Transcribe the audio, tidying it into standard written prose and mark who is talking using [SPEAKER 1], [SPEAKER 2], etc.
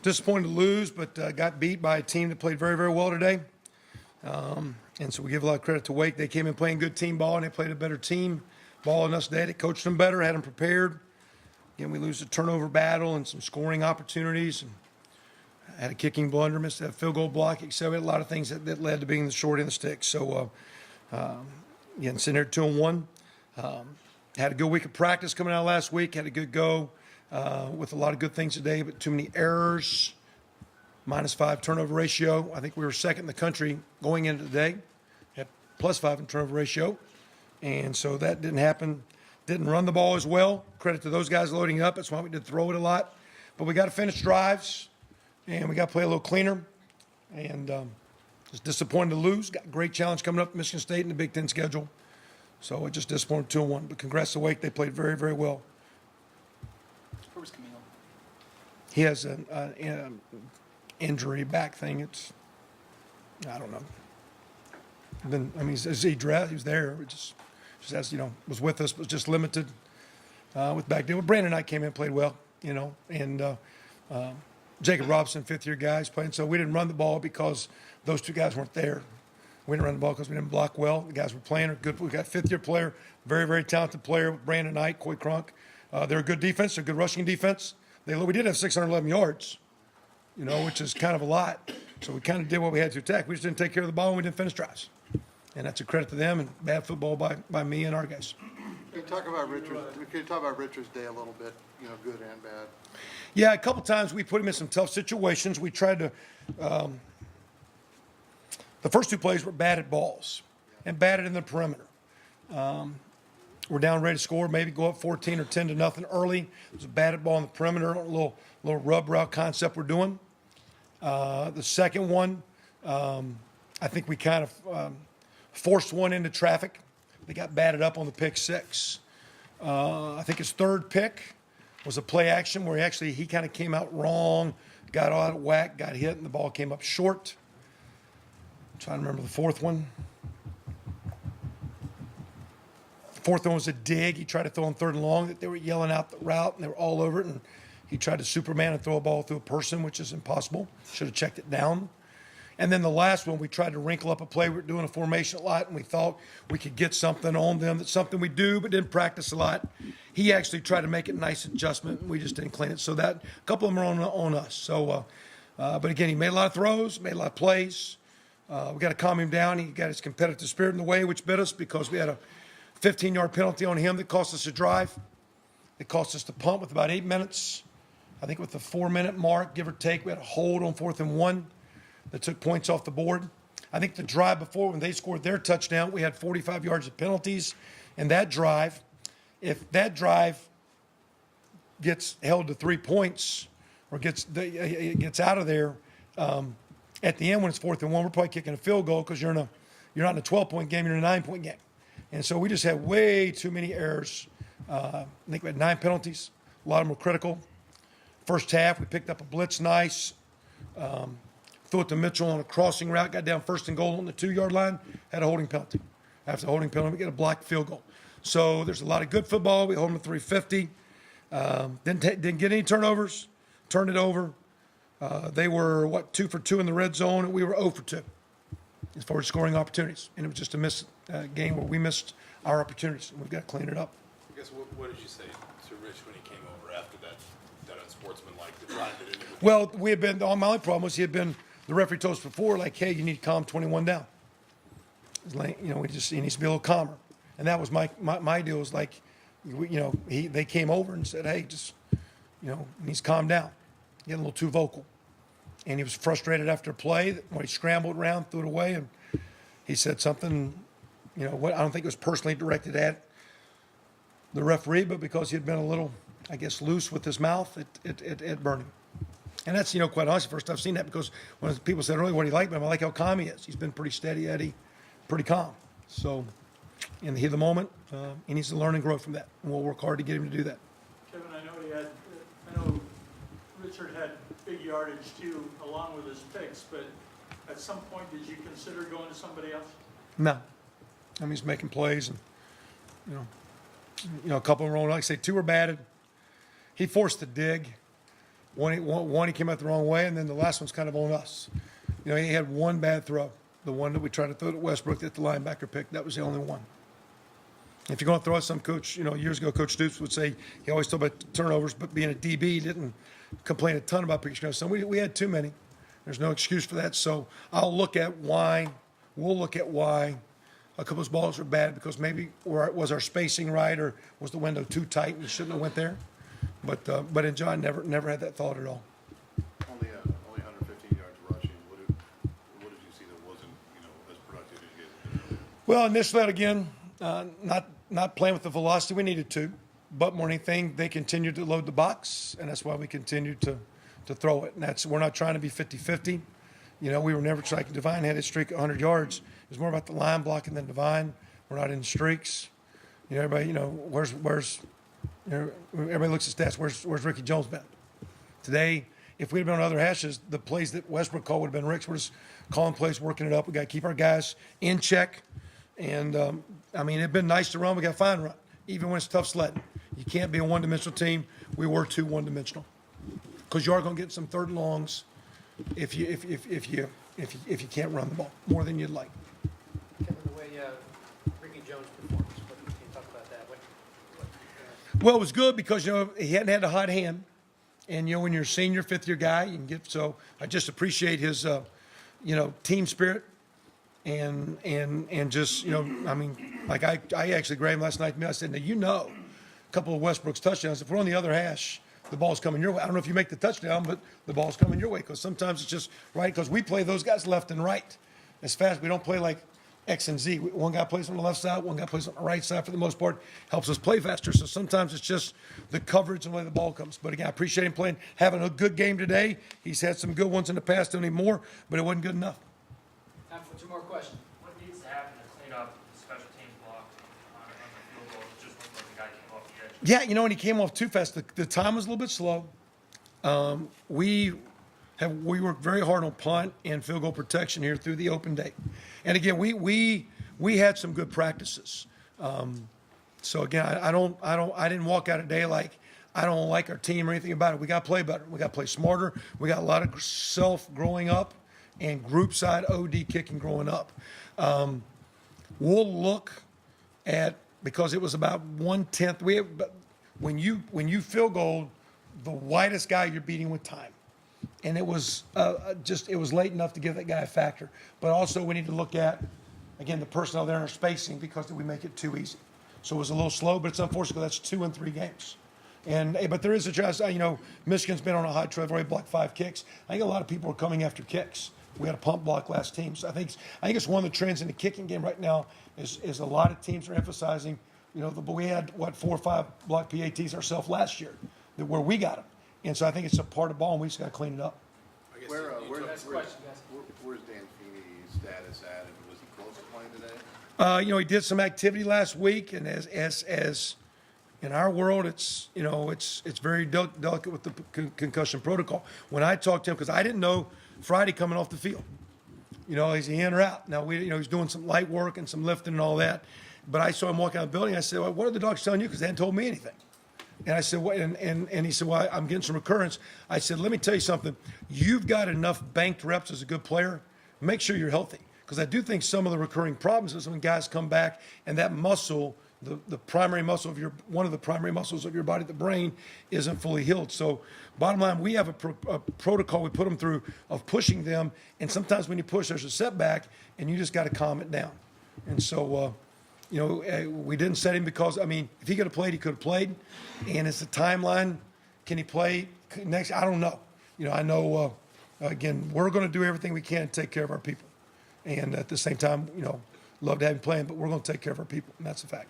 [SPEAKER 1] Disappointed to lose, but got beat by a team that played very, very well today. And so we give a lot of credit to Wake. They came in playing good team ball, and they played a better team ball than us today. They coached them better, had them prepared. Again, we lose the turnover battle and some scoring opportunities. And had a kicking blunder, missed that field goal block, etc. We had a lot of things that led to being the short end of the stick. So, again, sitting there 2-1. Had a good week of practice coming out last week. Had a good go with a lot of good things today, but too many errors. -5 turnover ratio. I think we were second in the country going into today. Had +5 in turnover ratio. And so that didn't happen. Didn't run the ball as well. Credit to those guys loading up. That's why we did throw it a lot. But we got to finish drives, and we got to play a little cleaner. And just disappointed to lose. Got a great challenge coming up at Michigan State in the Big Ten schedule. So it just disappointed 2-1. But congrats to Wake. They played very, very well.
[SPEAKER 2] Where was Camille?
[SPEAKER 1] He has an injury back thing. It's, I don't know. Then I mean, as he dressed, he was there. It just as was with us, but was just limited with back deal. But Brandon and I came in and played well, and Jacob Robinson, 5th-year guys playing. So we didn't run the ball because those two guys weren't there. We didn't run the ball because we didn't block well. The guys were playing are good. We got 5th-year player, very, very talented player, Brandon Knight, Coy Crunk. They're a good defense. They're a good rushing defense. We did have 611 yards, which is kind of a lot. So we kind of did what we had to attack. We just didn't take care of the ball, and we didn't finish drives. And that's a credit to them, and bad football by me and our guys.
[SPEAKER 3] Can you talk about Richard's day a little bit, good and bad?
[SPEAKER 1] Yeah, a couple times we put him in some tough situations. We tried to the first 2 plays were batted balls and batted in the perimeter. We're down ready to score, maybe go up 14 or 10-0 early. It was a batted ball in the perimeter, a little rub route concept we're doing. The second one, I think we kind of forced one into traffic. They got batted up on the pick 6. I think his 3rd pick was a play action where he kind of came out wrong, got out of whack, got hit, and the ball came up short. I'm trying to remember the 4th one. The 4th one was a dig. He tried to throw on 3rd and long. That they were yelling out the route, and they were all over it. And he tried to Superman and throw a ball through a person, which is impossible. Should have checked it down. And then the last one, we tried to wrinkle up a play. We were doing a formation a lot, and we thought we could get something on them. That's something we do, but didn't practice a lot. He actually tried to make it a nice adjustment, and we just didn't clean it. So that a couple of them are on us. So, but again, he made a lot of throws, made a lot of plays. We got to calm him down. He got his competitive spirit in the way, which bit us because we had a 15-yard penalty on him that cost us a drive. It cost us to punt with about 8 minutes. I think with the 4-minute mark, give or take, we had a hold on 4th and 1 that took points off the board. I think the drive before, when they scored their touchdown, we had 45 yards of penalties in that drive. If that drive gets held to 3 points or gets out of there, at the end when it's 4th and 1, we're probably kicking a field goal because you're not in a 12-point game, you're in a 9-point game. And so we just had way too many errors. I think we had 9 penalties. A lot of them were critical. First half, we picked up a blitz nice. Threw it to Mitchell on a crossing route, got down 1st and goal on the 2-yard line, had a holding penalty. After the holding penalty, we get a blocked field goal. So there's a lot of good football. We hold them to 350. Didn't get any turnovers, turned it over. They were, 2 for 2 in the red zone, and we were 0 for 2 as far as scoring opportunities. And it was just a missed game where we missed our opportunities, and we've got to clean it up.
[SPEAKER 4] I guess what did you say to Rich when he came over after that unsportsmanlike decline?
[SPEAKER 1] Well, my only problem was the referee told us before, like, hey, you need to calm 21 down. It's like, he needs to be a little calmer. And that was my deal was like, they came over and said, hey, just, he needs to calm down. Getting a little too vocal. And he was frustrated after a play when he scrambled around, threw it away, and he said something, I don't think it was personally directed at the referee, but because he had been a little, I guess, loose with his mouth, it burned him. And that's, quite honestly, first I've seen that because when people said earlier, what do you like about him? I like how calm he is. He's been pretty steady, Eddie, pretty calm. So in the heat of the moment, he needs to learn and grow from that. And we'll work hard to get him to do that.
[SPEAKER 5] Kevin, I know Richard had big yardage too, along with his picks, but at some point, did you consider going to somebody else?
[SPEAKER 1] No. He's making plays, and, a couple of them were, like I say, 2 were batted. He forced the dig. One he came out the wrong way, and then the last one's kind of on us. You know, he had one bad throw, the one that we tried to throw to Westbrook that the linebacker picked. That was the only one. If you're going to throw it, some coach, you know, years ago, Coach Stoops would say he always talked about turnovers, but being a DB, he didn't complain a ton about picking. So we had too many. There's no excuse for that. So I'll look at why. We'll look at why a couple of those balls were bad, because maybe was our spacing right, or was the window too tight and we shouldn't have went there. But in John never had that thought at all.
[SPEAKER 6] Only 115 yards rushing. What did you see that wasn't, as productive as you guys did?
[SPEAKER 1] Well, initially, again, not playing with the velocity we needed to, but more than anything, they continued to load the box, and that's why we continued to throw it. And we're not trying to be 50-50. You know, we were never trying. Divine had his streak 100 yards. It was more about the line blocking than Divine. We're not in streaks. You know, everybody, where's everybody looks at stats. Where's Ricky Jones been? Today, if we'd have been on other hashes, the plays that Westbrook called would have been Rick's. We're just calling plays, working it up. We got to keep our guys in check. And, it'd been nice to run. We got to find run, even when it's tough sledding. You can't be a one-dimensional team. We were too one-dimensional, because you are going to get some third and longs if you can't run the ball more than you'd like.
[SPEAKER 2] Kevin, the way Ricky Jones performs, what can you talk about that?
[SPEAKER 1] Well, it was good because, he hadn't had a hot hand. And, when you're a senior, fifth-year guy, you can get – so I just appreciate his, team spirit and just, like I actually grabbed him last night to me. I said, now, a couple of Westbrook's touchdowns. If we're on the other hash, the ball's coming your way. I don't know if you make the touchdown, but the ball's coming your way, because sometimes it's just right, because we play those guys left and right as fast. We don't play like X and Z. One guy plays on the left side, one guy plays on the right side for the most part, helps us play faster. So sometimes it's just the coverage and the way the ball comes. But again, I appreciate him having a good game today. He's had some good ones in the past, don't need more, but it wasn't good enough.
[SPEAKER 2] Time for two more questions.
[SPEAKER 7] What needs to happen to clean up the special teams block on the field goal? It just looked like the guy came off the edge.
[SPEAKER 1] Yeah, and he came off too fast. The time was a little bit slow. We worked very hard on punt and field goal protection here through the open day. And again, we had some good practices. So again, I didn't walk out today like I don't like our team or anything about it. We got to play better. We got to play smarter. We got a lot of self growing up and group side OD kicking growing up. We'll look at, because it was about 1/10. When you field goal, the widest guy you're beating with time. And it was it was late enough to give that guy a factor. But also we need to look at, again, the personnel there and our spacing, because we make it too easy. So it was a little slow, but it's unfortunate because that's 2 in 3 games. But there is a chance, Michigan's been on a hot trail. They've already blocked 5 kicks. I think a lot of people are coming after kicks. We had a pump block last team. So I think it's one of the trends in the kicking game right now is a lot of teams are emphasizing, but we had, 4 or 5 block PATs ourselves last year where we got them. And so I think it's a part of the ball, and we just got to clean it up.
[SPEAKER 4] I guess
[SPEAKER 2] Last question, guys.
[SPEAKER 6] Where's Dan Feeney's status at, and was he close to playing today?
[SPEAKER 1] He did some activity last week, and as in our world, it's very delicate with the concussion protocol. When I talked to him, because I didn't know Friday coming off the field, is he in or out? Now he's doing some light work and some lifting and all that, but I saw him walking out of the building. I said, well, what are the docs telling you? Because they hadn't told me anything. And I said, what? And he said, well, I'm getting some recurrence. I said, let me tell you something. You've got enough banked reps as a good player. Make sure you're healthy. Because I do think some of the recurring problems is when guys come back and that muscle, the primary muscle of one of the primary muscles of your body, the brain, isn't fully healed. So bottom line, we have a protocol we put them through of pushing them. And sometimes when you push, there's a setback, and you just got to calm it down. And so, we didn't set him because, if he could have played, he could have played. And it's the timeline. Can he play next? I don't know. I know, again, we're going to do everything we can to take care of our people. And at the same time, love to have him playing, but we're going to take care of our people, and that's a fact.